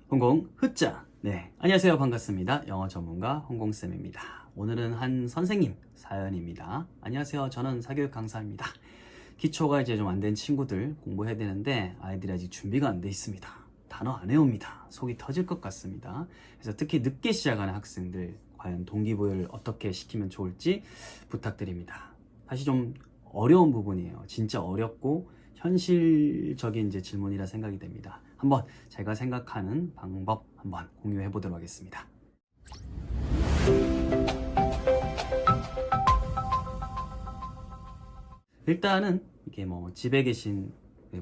홍공 흐자. 네, 안녕하세요. 반갑습니다. 영어 전문가 홍공쌤입니다. 오늘은 한 선생님 사연입니다. 안녕하세요. 저는 사교육 강사입니다. 기초가 이제 좀 안 된 친구들 공부해야 되는데 아이들이 아직 준비가 안 돼 있습니다. 단어 안 외웁니다. 속이 터질 것 같습니다. 그래서 특히 늦게 시작하는 학생들 과연 동기부여를 어떻게 시키면 좋을지 부탁드립니다. 사실 좀 어려운 부분이에요. 진짜 어렵고 현실적인 이제 질문이라 생각이 됩니다. 한번 제가 생각하는 방법 한번 공유해 보도록 하겠습니다. 일단은 이게 뭐 집에 계신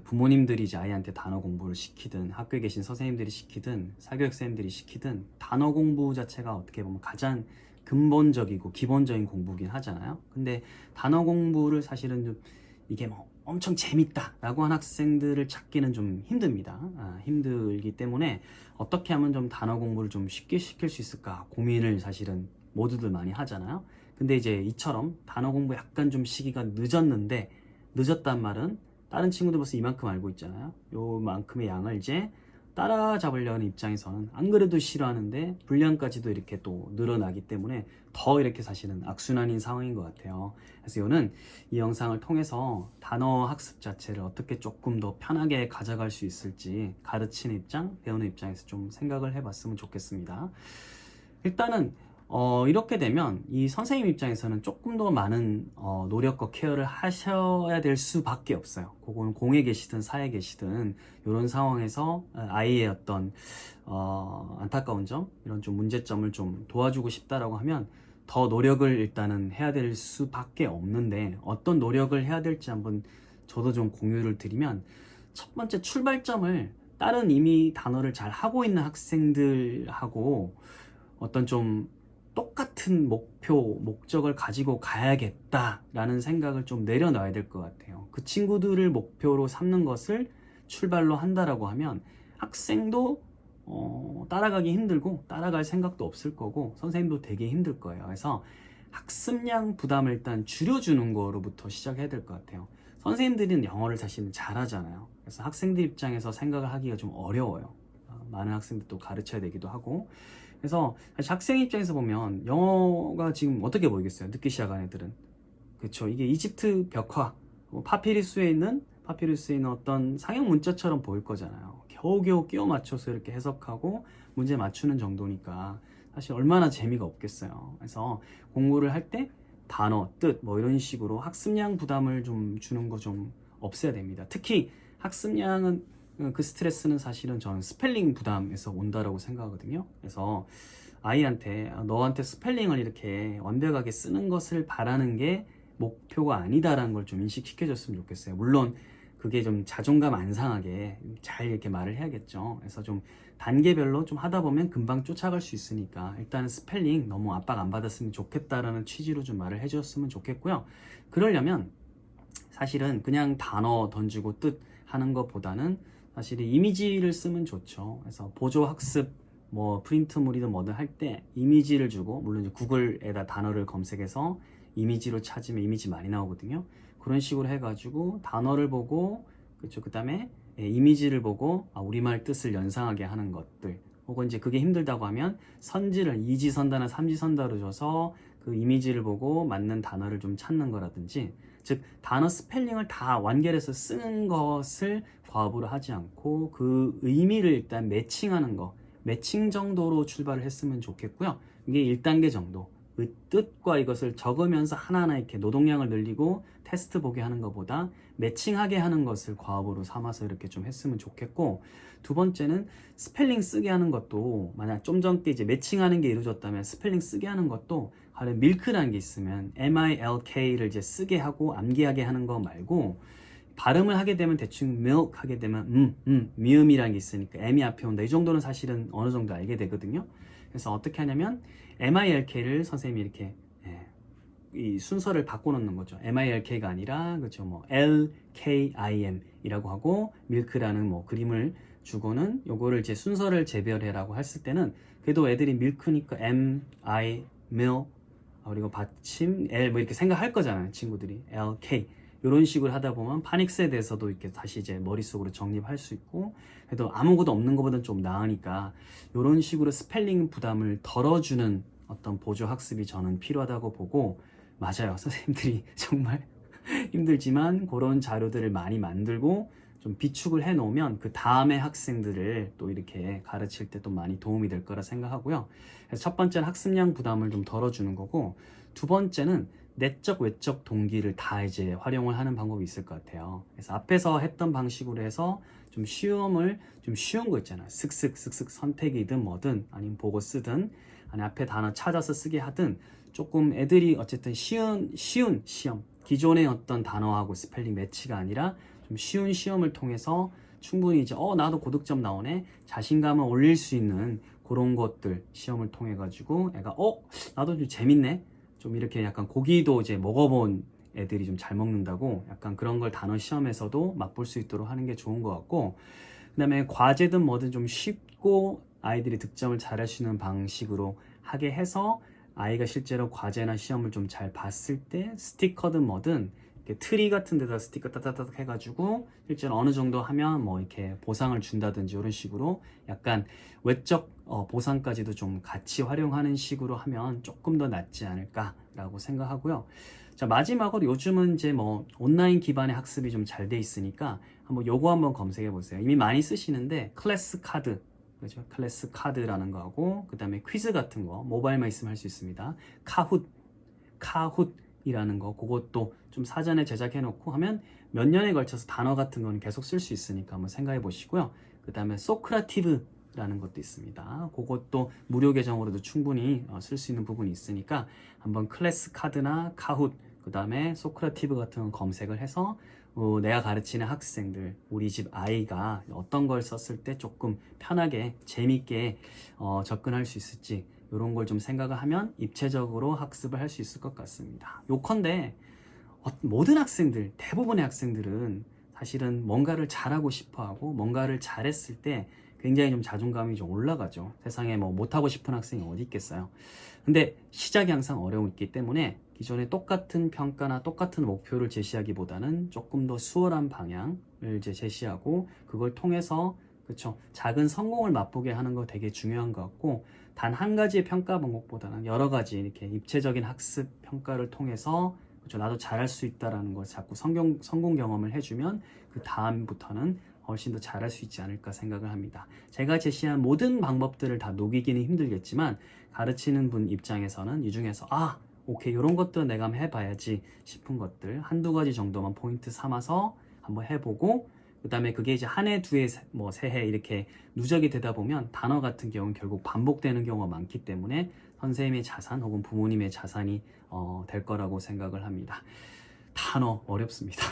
부모님들이 이제 아이한테 단어 공부를 시키든 학교에 계신 선생님들이 시키든 사교육생들이 시키든 단어 공부 자체가 어떻게 보면 가장 근본적이고 기본적인 공부긴 하잖아요. 근데 단어 공부를 사실은 좀 이게 뭐 엄청 재밌다 라고 한 학생들을 찾기는 좀 힘듭니다. 힘들기 때문에 어떻게 하면 좀 단어 공부를 좀 쉽게 시킬 수 있을까 고민을 사실은 모두들 많이 하잖아요. 근데 이제 이처럼 단어 공부 약간 좀 시기가 늦었는데, 늦었단 말은 다른 친구들 벌써 이만큼 알고 있잖아요. 요만큼의 양을 이제 따라잡으려는 입장에서는 안 그래도 싫어하는데 분량까지도 이렇게 또 늘어나기 때문에 더 이렇게 사실은 악순환인 상황인 것 같아요. 그래서 이거는 이 영상을 통해서 단어 학습 자체를 어떻게 조금 더 편하게 가져갈 수 있을지 가르치는 입장, 배우는 입장에서 좀 생각을 해봤으면 좋겠습니다. 일단은 이렇게 되면 이 선생님 입장에서는 조금 더 많은 노력과 케어를 하셔야 될 수밖에 없어요. 그건 공에 계시든 사에 계시든 이런 상황에서 아이의 어떤 안타까운 점, 이런 좀 문제점을 좀 도와주고 싶다라고 하면 더 노력을 일단은 해야 될 수밖에 없는데, 어떤 노력을 해야 될지 한번 저도 좀 공유를 드리면, 첫 번째 출발점을 다른 이미 단어를 잘 하고 있는 학생들하고 어떤 좀 똑같은 목표, 목적을 가지고 가야겠다라는 생각을 좀 내려놔야 될 것 같아요. 그 친구들을 목표로 삼는 것을 출발로 한다라고 하면 학생도 따라가기 힘들고 따라갈 생각도 없을 거고 선생님도 되게 힘들 거예요. 그래서 학습량 부담을 일단 줄여주는 거로부터 시작해야 될 것 같아요. 선생님들은 영어를 사실은 잘하잖아요. 그래서 학생들 입장에서 생각을 하기가 좀 어려워요. 많은 학생들도 가르쳐야 되기도 하고. 그래서 학생 입장에서 보면 영어가 지금 어떻게 보이겠어요? 늦게 시작한 애들은. 그렇죠. 이게 이집트 벽화, 파피루스에 있는 어떤 상형 문자처럼 보일 거잖아요. 겨우겨우 끼워 맞춰서 이렇게 해석하고 문제 맞추는 정도니까 사실 얼마나 재미가 없겠어요. 그래서 공부를 할 때 단어, 뜻 뭐 이런 식으로 학습량 부담을 좀 주는 거 좀 없애야 됩니다. 특히 학습량은 그 스트레스는 사실은 저는 스펠링 부담에서 온다라고 생각하거든요. 그래서 아이한테 너한테 스펠링을 이렇게 완벽하게 쓰는 것을 바라는 게 목표가 아니다라는 걸 좀 인식시켜 줬으면 좋겠어요. 물론 그게 좀 자존감 안 상하게 잘 이렇게 말을 해야겠죠. 그래서 좀 단계별로 좀 하다 보면 금방 쫓아갈 수 있으니까 일단은 스펠링 너무 압박 안 받았으면 좋겠다라는 취지로 좀 말을 해줬으면 좋겠고요. 그러려면 사실은 그냥 단어 던지고 뜻 하는 것보다는 사실 이미지를 쓰면 좋죠. 그래서 보조 학습 뭐 프린트물이든 뭐든 할 때 이미지를 주고, 물론 이제 구글에다 단어를 검색해서 이미지로 찾으면 이미지 많이 나오거든요. 그런 식으로 해가지고 단어를 보고, 그렇죠. 그 다음에 이미지를 보고 우리말 뜻을 연상하게 하는 것들, 혹은 이제 그게 힘들다고 하면 선지를 이지선다나 삼지선다로 줘서 그 이미지를 보고 맞는 단어를 좀 찾는 거라든지, 즉 단어 스펠링을 다 완결해서 쓰는 것을 과업으로 하지 않고 그 의미를 일단 매칭하는 거, 매칭 정도로 출발을 했으면 좋겠고요. 이게 1단계 정도, 그 뜻과 이것을 적으면서 하나하나 이렇게 노동량을 늘리고 테스트 보게 하는 것보다 매칭하게 하는 것을 과업으로 삼아서 이렇게 좀 했으면 좋겠고, 두 번째는 스펠링 쓰게 하는 것도, 만약 좀 전에 이제 매칭하는 게 이루어졌다면 스펠링 쓰게 하는 것도 가령 밀크라는 게 있으면 milk를 이제 쓰게 하고 암기하게 하는 거 말고, 발음을 하게 되면 대충 milk 하게 되면 미음이라는 게 있으니까 m이 앞에 온다, 이 정도는 사실은 어느 정도 알게 되거든요. 그래서 어떻게 하냐면 milk를 선생님이 이렇게 이 순서를 바꿔놓는 거죠. milk가 아니라, 그렇죠, 뭐 lkim 이라고 하고 milk라는 뭐 그림을 주고는 요거를 이제 순서를 재별해라고 했을 때는, 그래도 애들이 milk니까 m, i, milk, 그리고 받침 l 뭐 이렇게 생각할 거잖아요. 친구들이 lk 이런 식으로 하다 보면 파닉스에 대해서도 이렇게 다시 이제 머릿속으로 정립할 수 있고, 그래도 아무것도 없는 것보다는 좀 나으니까 이런 식으로 스펠링 부담을 덜어주는 어떤 보조 학습이 저는 필요하다고 보고, 맞아요. 선생님들이 정말 힘들지만 그런 자료들을 많이 만들고 좀 비축을 해 놓으면 그 다음에 학생들을 또 이렇게 가르칠 때 또 많이 도움이 될 거라 생각하고요. 그래서 첫 번째는 학습량 부담을 좀 덜어주는 거고, 두 번째는 내적 외적 동기를 다 이제 활용을 하는 방법이 있을 것 같아요. 그래서 앞에서 했던 방식으로 해서 좀 쉬운 거 있잖아요. 슥슥 선택이든 뭐든 아니면 보고 쓰든 아니면 앞에 단어 찾아서 쓰게 하든, 조금 애들이 어쨌든 쉬운 시험, 기존의 어떤 단어하고 스펠링 매치가 아니라 좀 쉬운 시험을 통해서 충분히 이제 나도 고득점 나오네, 자신감을 올릴 수 있는 그런 것들 시험을 통해 가지고 애가 나도 좀 재밌네, 좀 이렇게 약간 고기도 이제 먹어본 애들이 좀 잘 먹는다고, 약간 그런 걸 단어 시험에서도 맛볼 수 있도록 하는 게 좋은 것 같고, 그 다음에 과제든 뭐든 좀 쉽고 아이들이 득점을 잘할 수 있는 방식으로 하게 해서, 아이가 실제로 과제나 시험을 좀 잘 봤을 때 스티커든 뭐든 이렇게 트리 같은 데다 스티커 따다닥 해가지고 실제로 어느 정도 하면 뭐 이렇게 보상을 준다든지 이런 식으로 약간 외적 보상까지도 좀 같이 활용하는 식으로 하면 조금 더 낫지 않을까라고 생각하고요. 자, 마지막으로 요즘은 이제 뭐 온라인 기반의 학습이 좀 잘 돼 있으니까 요거 한번 검색해 보세요. 이미 많이 쓰시는데 클래스 카드, 그죠? 클래스 카드라는 거하고, 그 다음에 퀴즈 같은 거 모바일만 있으면 할 수 있습니다. 카훗이라는 거, 그것도 좀 사전에 제작해 놓고 하면 몇 년에 걸쳐서 단어 같은 거는 계속 쓸 수 있으니까 한번 생각해 보시고요. 그 다음에 소크라티브라는 것도 있습니다. 그것도 무료 계정으로도 충분히 쓸 수 있는 부분이 있으니까 한번 클래스 카드나 카훗, 그 다음에 소크라티브 같은 거 검색을 해서 내가 가르치는 학생들, 우리 집 아이가 어떤 걸 썼을 때 조금 편하게 재밌게 접근할 수 있을지, 이런 걸 좀 생각을 하면 입체적으로 학습을 할 수 있을 것 같습니다. 요컨대 모든 학생들, 대부분의 학생들은 사실은 뭔가를 잘하고 싶어하고 뭔가를 잘했을 때 굉장히 좀 자존감이 좀 올라가죠. 세상에 뭐 못하고 싶은 학생이 어디 있겠어요. 근데 시작이 항상 어려웠기 때문에 기존에 똑같은 평가나 똑같은 목표를 제시하기보다는 조금 더 수월한 방향을 이제 제시하고, 그걸 통해서 그쵸, 작은 성공을 맛보게 하는 거 되게 중요한 것 같고, 단 한 가지의 평가 방법보다는 여러 가지 이렇게 입체적인 학습 평가를 통해서 그쵸, 나도 잘할 수 있다라는 걸 자꾸 성공 경험을 해주면 그 다음부터는 훨씬 더 잘할 수 있지 않을까 생각을 합니다. 제가 제시한 모든 방법들을 다 녹이기는 힘들겠지만, 가르치는 분 입장에서는 이 중에서 오케이, 이런 것들은 내가 한번 해봐야지 싶은 것들 한두 가지 정도만 포인트 삼아서 한번 해보고, 그 다음에 그게 이제 한 해, 두 해, 뭐 세 해 이렇게 누적이 되다 보면 단어 같은 경우는 결국 반복되는 경우가 많기 때문에 선생님의 자산 혹은 부모님의 자산이 될 거라고 생각을 합니다. 단어 어렵습니다.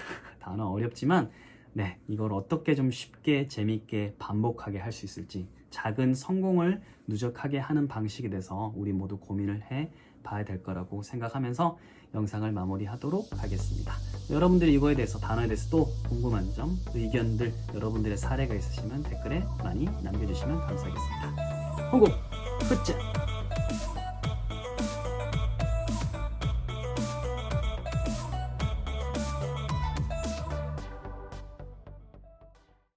단어 어렵지만 네, 이걸 어떻게 좀 쉽게 재밌게 반복하게 할 수 있을지, 작은 성공을 누적하게 하는 방식에 대해서 우리 모두 고민을 해 봐야 될 거라고 생각하면서 영상을 마무리하도록 하겠습니다. 여러분들이 이거에 대해서, 단어에 대해서 또 궁금한 점, 의견들, 여러분들의 사례가 있으시면 댓글에 많이 남겨주시면 감사하겠습니다. 홍보 끝!